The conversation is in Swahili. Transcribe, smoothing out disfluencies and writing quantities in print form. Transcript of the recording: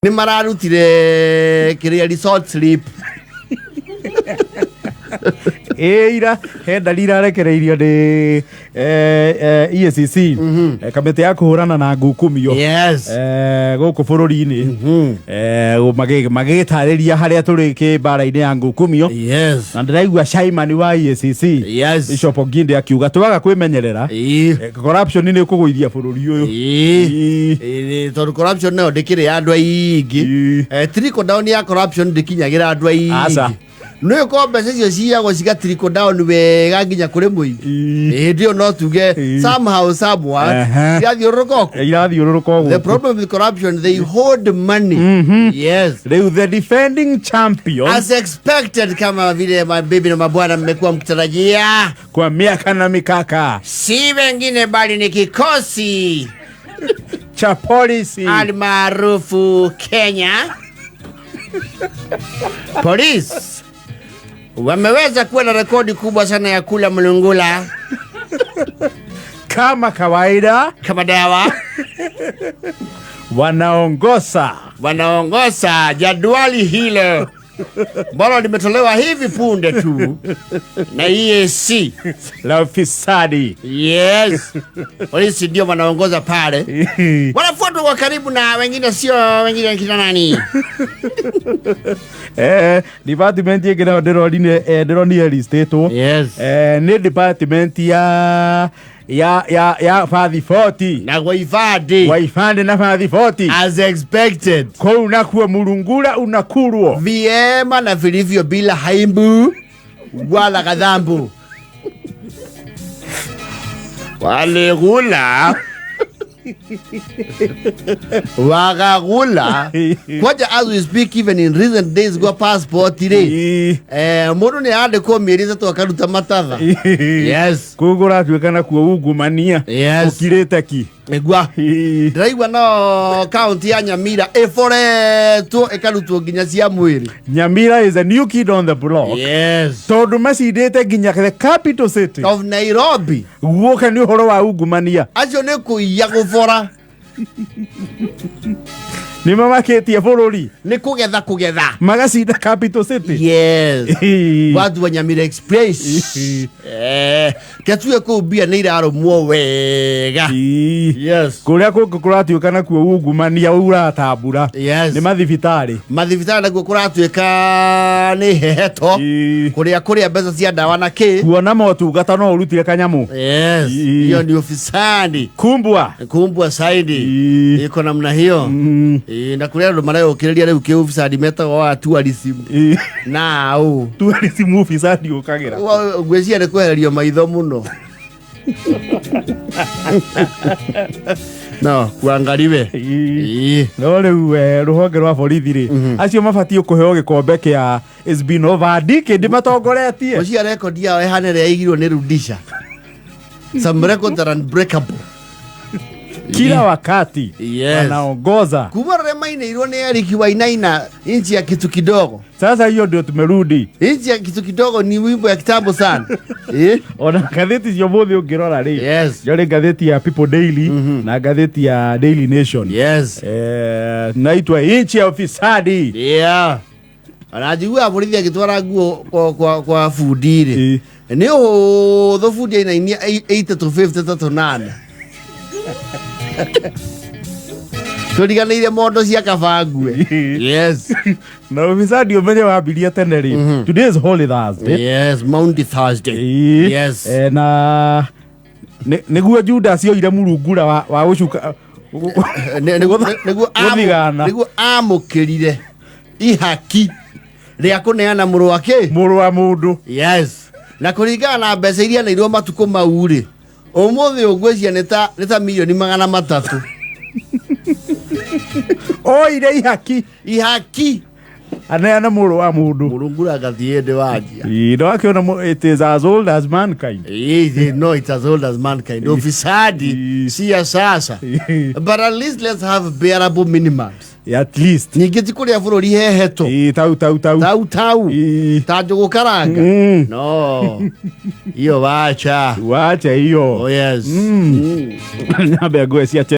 Ni mararutire kiria resort sleep. Ira henda rirarekereirio ni EACC kamete ya kuhurana na ngukumio guku bururi-ini magitariria haria turi kimbara-ini ya ngukumio na ndiraigua Shaimani wa EACC Bishop Nginde akiuga twaga kwimenyerera corruption ni kuguithia bururi uyu tondu corruption no ndikiri andu aingi trickle down ya corruption ndikinyagira andu aingi no ko mbeca cio ciagwo cigatiriko down wega nginya kuri muingi ndio no tuge somehow somewhat irathiururuka the problem with corruption, they hold money. The defending champion as expected, kama vile mabibi na mabwana mmekuwa mkitarajia kwa miaka na mikaka, si wengine bali ni kikosi cha polisi almaarufu Kenya Police. Wameweza kuwa na rekodi kubwa sana ya kula mlungula kama kawaida, kama dawa. Wanaongoza jadwali hilo bora limetolewa hivi punde tu na EAC la ufisadi. Polisi ndio wanaongoza pale, wanafuatwa kwa karibu na wengine, sio wengine kina nani. Department ya kina ndironi listeto ni department ya fathi 40 na waifande na fathi 40 as expected. Kwa unakuwa murungura unakurwo vyema na vilivyo bila haimbu wala kadhambu. Walegula wagagula kwaja as we speak, even in recent days go passport ire mundu ni ande ko mieriza to akaruta matatha kugura twekana kuo ungumania ukirete ki egwa ndiraigua no county ya Nyamira eforetwo ekarutwo nginya cia mwiri. Nyamira is a new kid on the block. Tondu macindite nginya the capital city of Nairobi guoka ni uhoro wa ungumania acio ni kuiya gubora ni mamaketie bururi ni kugetha magacinda capital city. Watu wa Nyamira Express ketue kubia ni irarumwo wega kuria kuratuikana kuo ungumania uratambura ni mathibitari naguo kuratuika ni heheto kuria mbeca cia ndawa na ki kuona motungata no urutire kanyamu. Hiyo ni ofisani kumbwa saidi iko namna hiyo. Na kuria ndo mara ukiriria riu ki ofisani metago wa tourism na tourism ofisani ukagira gwezia ni kweherio maitho muno no kuangaliwe no riu ruhonge rwa borithi ri acio mabatie kuheo gikombe kia it's been over ndi matongoretie ucia record yao ehanere yaigirwo ni rudisha some records are unbreakable kila wakati wanaongoza kumara maineirwo ni Eric Wainaina inchi ya kitu kidogo. Sasa hiyo ndio tumerudi, inchi ya kitu kidogo ni wimbo ya kitambo sana. Ona gazeti cio muthi ungirora ri jore gazeti ya People Daily na gazeti ya Daily Nation naitwa inchi ya ufisadi. Anajua borithi akitwara nguo kwa fundiri ni ho fundi ina 8 to 50 to 8 tuliganire mondo cia kabangue. Na ufisadi umenye wambiria tene ri today is Holy Thursday. Monday Thursday. Na niguo Judas yoire murungura wa gucuka niguo amukirire ihaki ria kuneana muru wa mundu na kuringana na mbeca iria nairwo matuko mauri umuthi ugwezia neta milioni 300 ire ihaki aneana muru wa mundu murungura gathiende wajia ndo akiona it is as old as mankind. No, it's as old as mankind. Ofisadi si sasa but at least let's have bearable minimums. At least ningeti kuria bururi heheto tau ta njugu karanga no iyo wacha hiyo. Oh yes. Nabe agwe cia